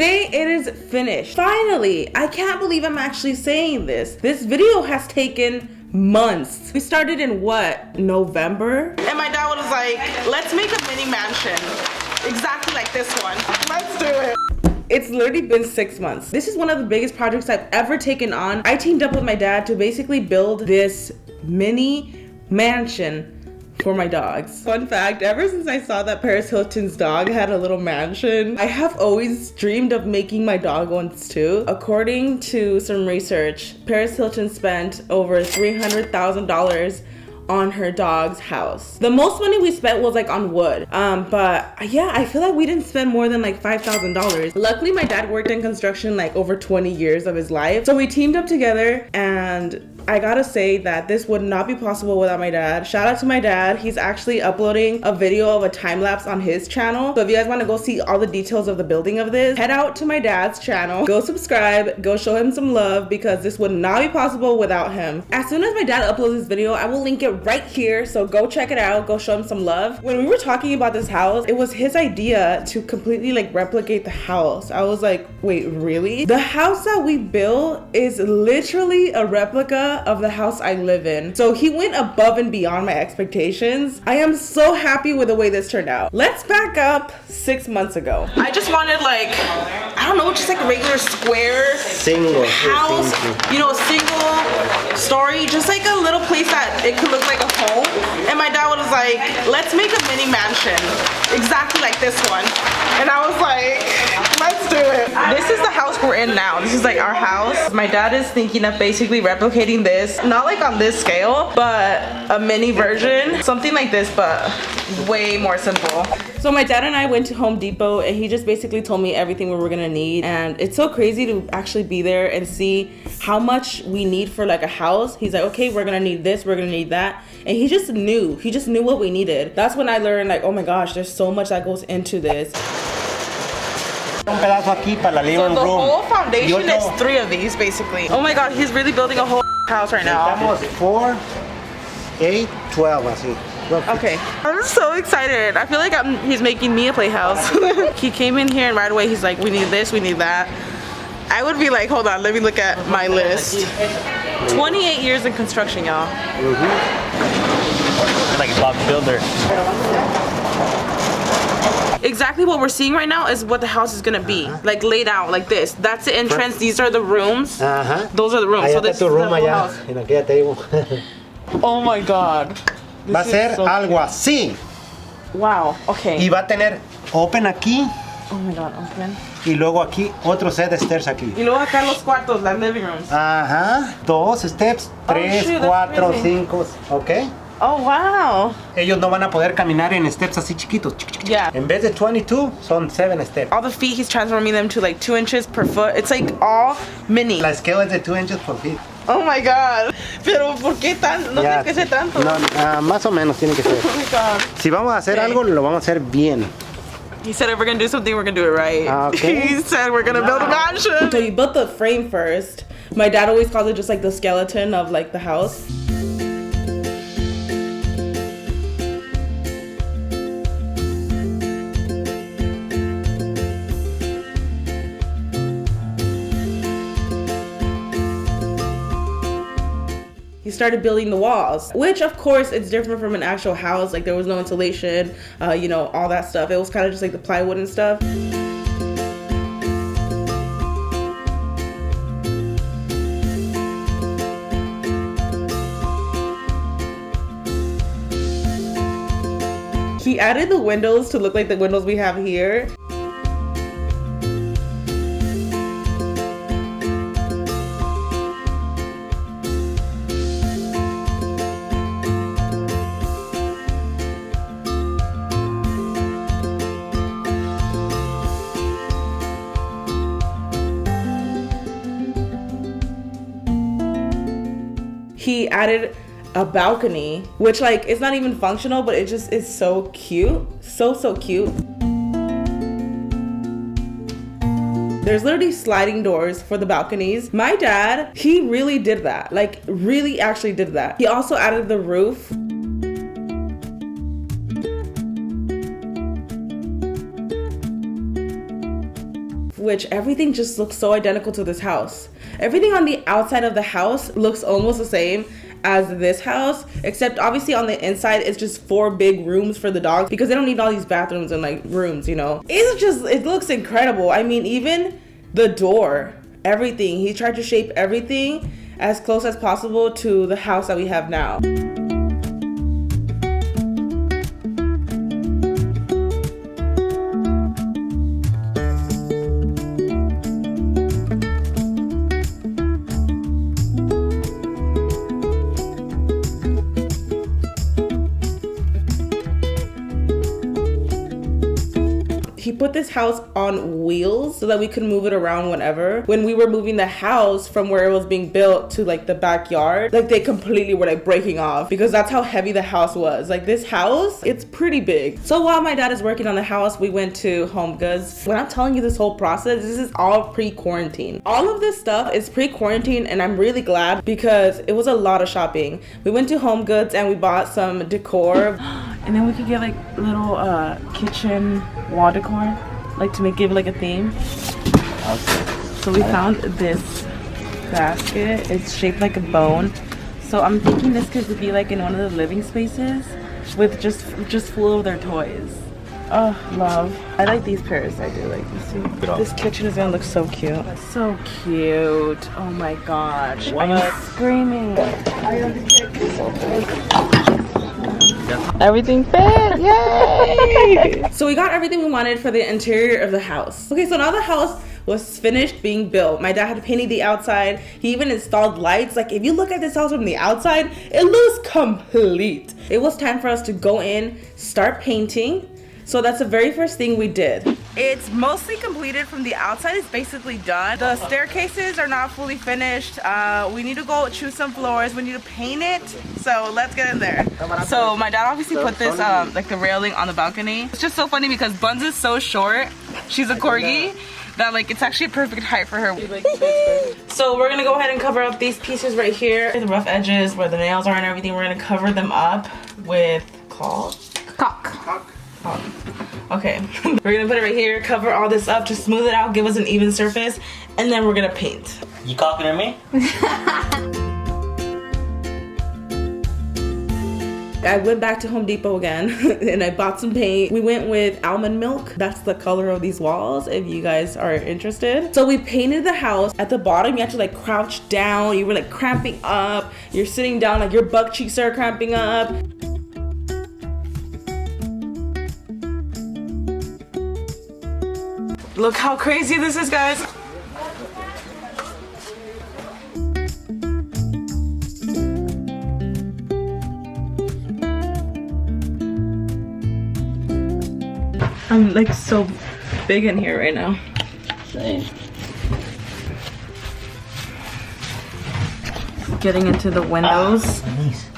Today it is finished. Finally, I can't believe I'm actually saying this. This video has taken months. We started in what, November? And my dad was like, let's make a mini mansion. Exactly like this one. Let's do it. It's literally been 6 months. This is one of the biggest projects I've ever taken on. I teamed up with my dad to basically build this mini mansion for my dogs. Fun fact, ever since I saw that Paris Hilton's dog had a little mansion, I have always dreamed of making my dog ones too. According to some research, Paris Hilton spent over $300,000 on her dog's house. The most money we spent was like on wood. But yeah, I feel like we didn't spend more than like $5,000. Luckily, my dad worked in construction like over 20 years of his life. So we teamed up together, and I gotta say that this would not be possible without my dad. Shout out to my dad. He's actually uploading a video of a time lapse on his channel. So if you guys wanna go see all the details of the building of this, head out to my dad's channel. Go subscribe, go show him some love, because this would not be possible without him. As soon as my dad uploads this video, I will link it right here. So go check it out, go show him some love. When we were talking about this house, it was his idea to completely like replicate the house. I was like, wait, really? The house that we built is literally a replica of the house I live in. So he went above and beyond my expectations. I am so happy with the way this turned out. Let's back up 6 months ago. I just wanted like, I don't know, just like a regular square house, you know, single story, just like a little place that it could look like a home. And my dad was like, let's make a mini mansion exactly like this one. And I was like, let's do it. This is the house we're in now. This is like our house. My dad is thinking of basically replicating this, not like on this scale, but a mini version, something like this, but way more simple. So my dad and I went to Home Depot, and he just basically told me everything we were gonna need. And it's so crazy to actually be there and see how much we need for like a house. He's like, okay, we're gonna need this, we're gonna need that. And he just knew what we needed. That's when I learned like, oh my gosh, there's so much that goes into this. Un pedazo aquí para la living room. So the whole foundation is 3 of these basically. Oh my god, he's really building a whole house right now. Estamos 4, 8, 12 así. Okay, I'm so excited. I feel like he's making me a playhouse. He came in here and right away he's like, we need this, we need that. I would be like, hold on, let me look at my list. 28 years in construction, y'all. Like a Bob Builder. Exactly what we're seeing right now is what the house is gonna be, like laid out like this. That's the entrance. These are the rooms. Those are the rooms. So this is the house. En aquella table. Oh my god. Va a ser algo así. Wow. Okay. Y va a tener open aquí. Oh my god. Open. Y luego aquí otro set de stairs aquí. Y luego acá los cuartos, las living rooms. Ajá. 2 steps, 3, 4, 5. Okay. Oh wow. Ellos no van a poder caminar en steps así chiquitos. Yeah. En vez de 22, son 7 steps. All the feet, he's transforming them to like 2 inches per foot. It's like all mini. La scale es de 2 inches per feet. Oh my god. Pero ¿por qué tan? No tiene que ser tanto. No, más o menos tiene que ser. Oh my god. Si vamos a hacer algo, lo vamos a hacer bien. He said if we're gonna do something, we're gonna do it right. Okay. He said we're gonna build a mansion. So you built the frame first. My dad always calls it just like the skeleton of like the house. He started building the walls, which of course it's different from an actual house. Like there was no insulation, you know, all that stuff. It was kind of just like the plywood and stuff. He added the windows to look like the windows we have here. He added a balcony, which like it's not even functional, but it just is so cute. So cute. There's literally sliding doors for the balconies. My dad, he really did that. Like really actually did that. He also added the roof. which everything just looks so identical to this house. Everything on the outside of the house looks almost the same as this house, except obviously on the inside it's just 4 big rooms for the dogs because they don't need all these bathrooms and like rooms, you know. It looks incredible. I mean, even the door, everything, he tried to shape everything as close as possible to the house that we have now. He put this house on wheels so that we could move it around whenever. When we were moving the house from where it was being built to like the backyard, like they completely were like breaking off because that's how heavy the house was. Like this house, it's pretty big. So while my dad is working on the house, we went to Home Goods. When I'm telling you this whole process, this is all pre-quarantine. All of this stuff is pre-quarantine and I'm really glad because it was a lot of shopping. We went to Home Goods and we bought some decor. And then we could get like little kitchen wall decor, like to give it like a theme. So we found this basket. It's shaped like a bone. So I'm thinking this could be like in one of the living spaces with just full of their toys. Oh, love. I like these pairs. I do like these two. This kitchen is gonna look so cute. So cute. Oh my gosh. What? I'm screaming. Everything fit, yay! So we got everything we wanted for the interior of the house. Okay, so now the house was finished being built. My dad had painted the outside. He even installed lights. Like if you look at this house from the outside, it looks complete. It was time for us to go in, start painting. So that's the very first thing we did. It's mostly completed from the outside. It's basically done. The staircases are not fully finished. We need to go choose some floors. We need to paint it. So let's get in there. So my dad obviously put this like the railing on the balcony. It's just so funny because Buns is so short. She's a corgi that like it's actually a perfect height for her. So we're gonna go ahead and cover up these pieces right here. The rough edges where the nails are and everything. We're gonna cover them up with caulk. Okay, we're gonna put it right here, cover all this up to smooth it out, give us an even surface, and then we're gonna paint. You caulking at me? I went back to Home Depot again and I bought some paint. We went with almond milk. That's the color of these walls if you guys are interested. So we painted the house. At the bottom, you have to like crouch down. You were like cramping up. You're sitting down, like your butt cheeks are cramping up. Look how crazy this is, guys. I'm like so big in here right now. Same. Getting into the windows. Nice.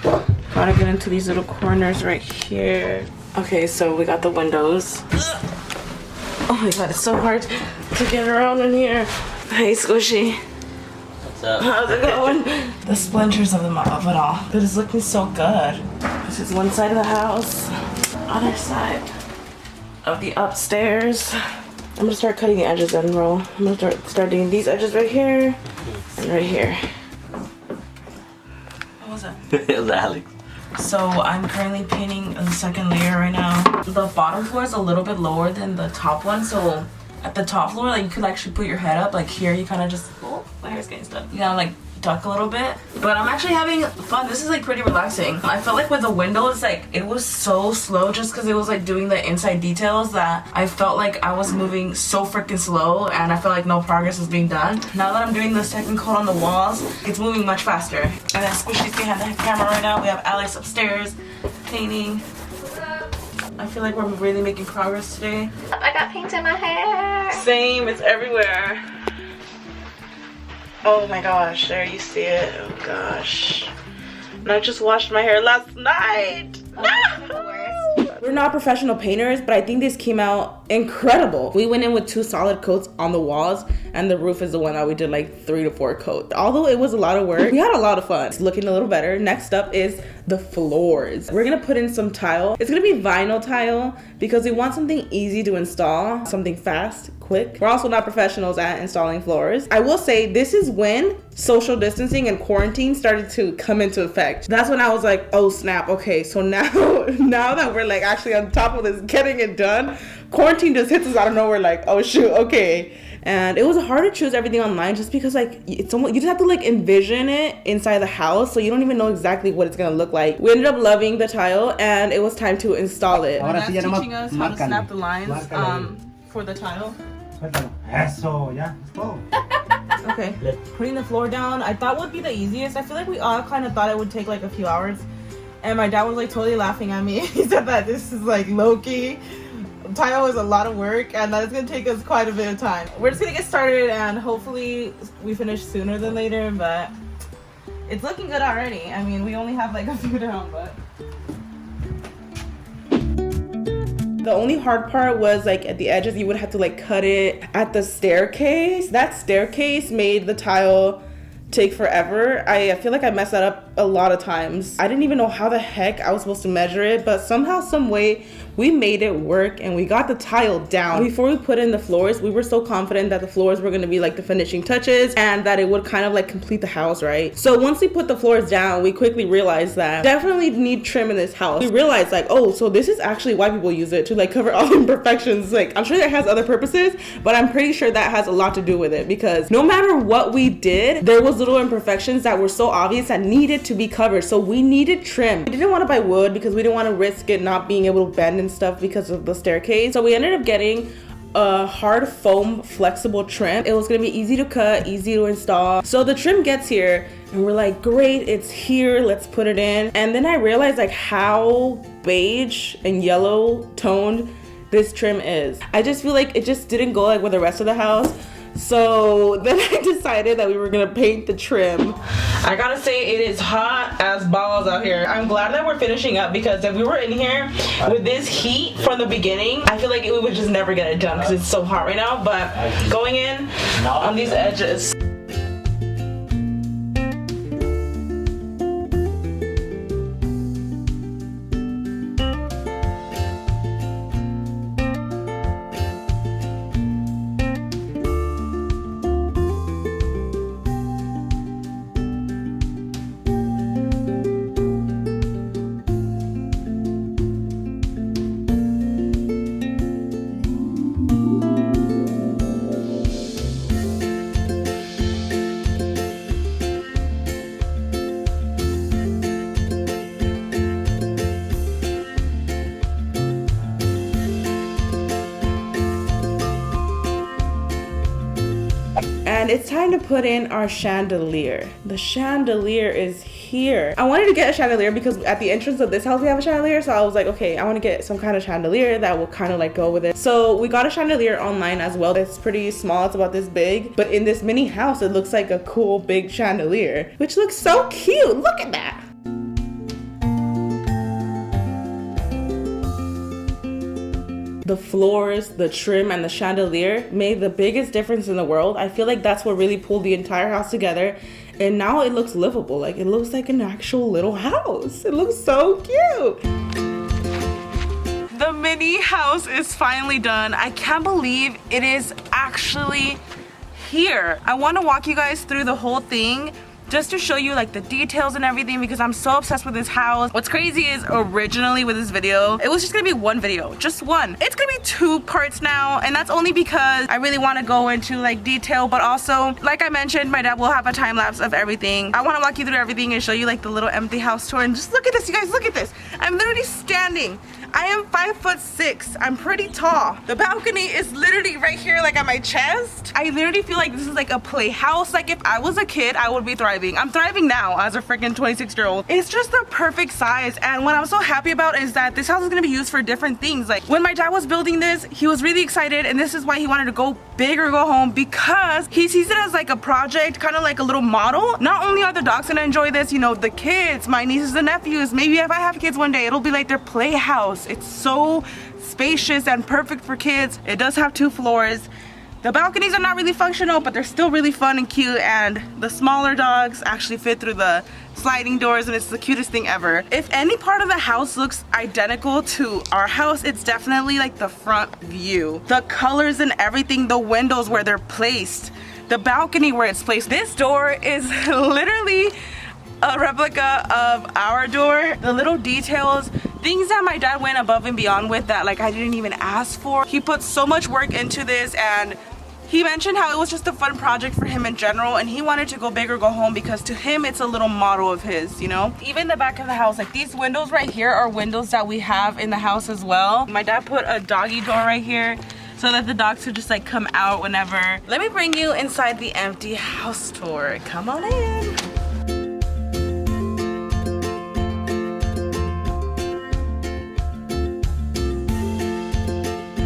Gotta get into these little corners right here. Okay, so we got the windows. Oh my god, it's so hard to get around in here. Hey, Squishy. What's up? How's it going? The splinters of it all. But it's looking so good. This is one side of the house. Other side of the upstairs. I'm gonna start cutting the edges then, bro. I'm gonna start doing these edges right here and right here. What was that? It was Alex. So I'm currently painting the second layer right now. The bottom floor is a little bit lower than the top one, so at the top floor, like you could actually put your head up. Like here, you kind of just, oh, my hair's getting stuck. You gotta like duck a little bit. But I'm actually having fun. This is like pretty relaxing. I felt like with the windows, like it was so slow just because it was like doing the inside details that I felt like I was moving so freaking slow and I felt like no progress was being done. Now that I'm doing the second coat on the walls, it's moving much faster. And then Squishy's behind the camera right now. We have Alex upstairs painting. I feel like we're really making progress today. I got paint in my hair. Same, it's everywhere. Oh my gosh, there you see it. Oh gosh. And I just washed my hair last night. We're not professional painters, but I think this came out incredible. We went in with 2 solid coats on the walls and the roof is the one that we did like 3 to 4 coats. Although it was a lot of work, we had a lot of fun. It's looking a little better. Next up is the floors. We're gonna put in some tile. It's gonna be vinyl tile because we want something easy to install, something fast, quick. We're also not professionals at installing floors. I will say this is when social distancing and quarantine started to come into effect. That's when I was like, oh snap, okay, so now that we're like actually on top of this, getting it done, quarantine just hits us out of nowhere like, oh shoot, okay. And it was hard to choose everything online just because like it's almost, you just have to like envision it inside the house, so you don't even know exactly what it's gonna look like. We ended up loving the tile and it was time to install it. Ahora That's teaching us how to snap the lines for the tile. Eso, ya, es todo. Okay, putting the floor down, I thought would be the easiest. I feel like we all kind of thought it would take like a few hours. And my dad was like totally laughing at me. He said that this is like low-key. Tile is a lot of work and that is going to take us quite a bit of time. We're just going to get started and hopefully we finish sooner than later, but it's looking good already. I mean, we only have like a few down, but... The only hard part was like at the edges, you would have to like cut it at the staircase. That staircase made the tile take forever. I feel like I messed that up a lot of times. I didn't even know how the heck I was supposed to measure it, but somehow, some way, we made it work and we got the tile down. Before we put in the floors, we were so confident that the floors were gonna be like the finishing touches and that it would kind of like complete the house, right? So once we put the floors down, we quickly realized that definitely need trim in this house. We realized like, oh, so this is actually why people use it, to like cover all imperfections. Like, I'm sure that has other purposes, but I'm pretty sure that has a lot to do with it because no matter what we did, there was little imperfections that were so obvious that needed to be covered. So we needed trim. We didn't want to buy wood because we didn't want to risk it not being able to bend and stuff because of the staircase. So we ended up getting a hard foam flexible trim. It was gonna be easy to cut, easy to install. So the trim gets here and we're like, great, it's here, let's put it in. And then I realized like how beige and yellow toned this trim is. I just feel like it just didn't go like with the rest of the house. So then I decided that we were gonna paint the trim. I gotta say, it is hot as balls out here. I'm glad that we're finishing up because if we were in here with this heat from the beginning, I feel like we would just never get it done because it's so hot right now. But going in on these edges. And it's time to put in our chandelier. The chandelier is here. I wanted to get a chandelier because at the entrance of this house we have a chandelier, so I was like, okay, I want to get some kind of chandelier that will kind of like go with it. So we got a chandelier online as well. It's pretty small, it's about this big, but in this mini house it looks like a cool big chandelier, which looks so cute. Look at that. The floors, the trim, and the chandelier made the biggest difference in the world. I feel like that's what really pulled the entire house together. And now it looks livable. Like, it looks like an actual little house. It looks so cute. The mini house is finally done. I can't believe it is actually here. I want to walk you guys through the whole thing, just to show you like the details and everything because I'm so obsessed with this house. What's crazy is originally with this video, it was just gonna be one video, just one. It's gonna be 2 parts now, and that's only because I really wanna go into like detail, but also, like I mentioned, my dad will have a time lapse of everything. I wanna walk you through everything and show you like the little empty house tour, and just look at this, you guys, look at this. I'm literally standing. I am 5'6". I'm pretty tall. The balcony is literally right here, like at my chest. I literally feel like this is like a playhouse. Like if I was a kid, I would be thriving. I'm thriving now as a freaking 26-year-old. It's just the perfect size. And what I'm so happy about is that this house is gonna be used for different things. Like when my dad was building this, he was really excited, and this is why he wanted to go big or go home, because he sees it as like a project, kind of like a little model. Not only are the dogs gonna enjoy this, you know, the kids, my nieces and nephews, maybe if I have kids one day, it'll be like their playhouse. It's so spacious and perfect for kids. It does have 2 floors. The balconies are not really functional, but they're still really fun and cute, and the smaller dogs actually fit through the sliding doors, and it's the cutest thing ever. If any part of the house looks identical to our house, it's definitely like the front view. The colors and everything, the windows where they're placed, the balcony where it's placed. This door is literally a replica of our door. The little details, things that my dad went above and beyond with that like I didn't even ask for. He put so much work into this, and he mentioned how it was just a fun project for him in general, and he wanted to go big or go home because to him it's a little motto of his, you know? Even the back of the house, like these windows right here are windows that we have in the house as well. My dad put a doggy door right here so that the dogs could just like come out whenever. Let me bring you inside the empty house tour. Come on in.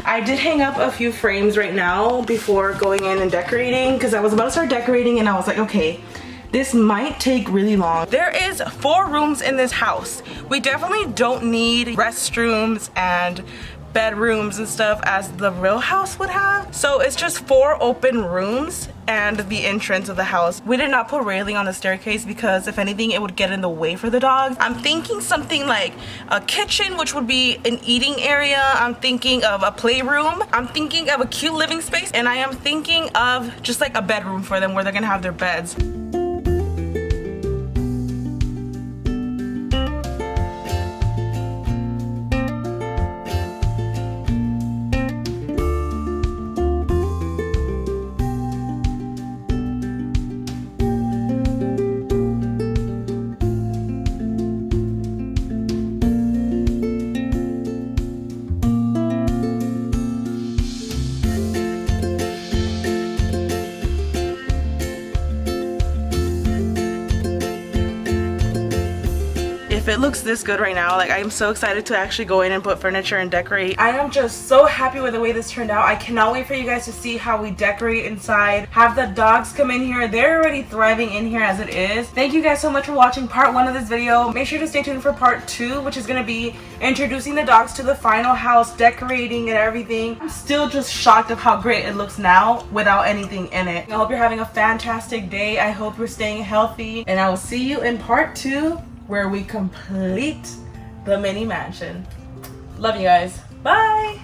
I did hang up a few frames right now before going in and decorating because I was about to start decorating and I was like, okay, this might take really long. There is 4 rooms in this house. We definitely don't need restrooms and bedrooms and stuff as the real house would have. So it's just 4 open rooms and the entrance of the house. We did not put railing on the staircase because if anything it would get in the way for the dogs. I'm thinking something like a kitchen, which would be an eating area. I'm thinking of a playroom. I'm thinking of a cute living space, and I am thinking of just like a bedroom for them where they're gonna have their beds. If it looks this good right now, like I'm so excited to actually go in and put furniture and decorate. I am just so happy with the way this turned out. I cannot wait for you guys to see how we decorate inside, have the dogs come in here. They're already thriving in here as it is. Thank you guys so much for watching part 1 of this video. Make sure to stay tuned for part 2, which is going to be introducing the dogs to the final house, decorating and everything. I'm still just shocked of how great it looks now without anything in it. I hope you're having a fantastic day. I hope you're staying healthy, and I will see you in part 2 where we complete the mini mansion. Love you guys. Bye.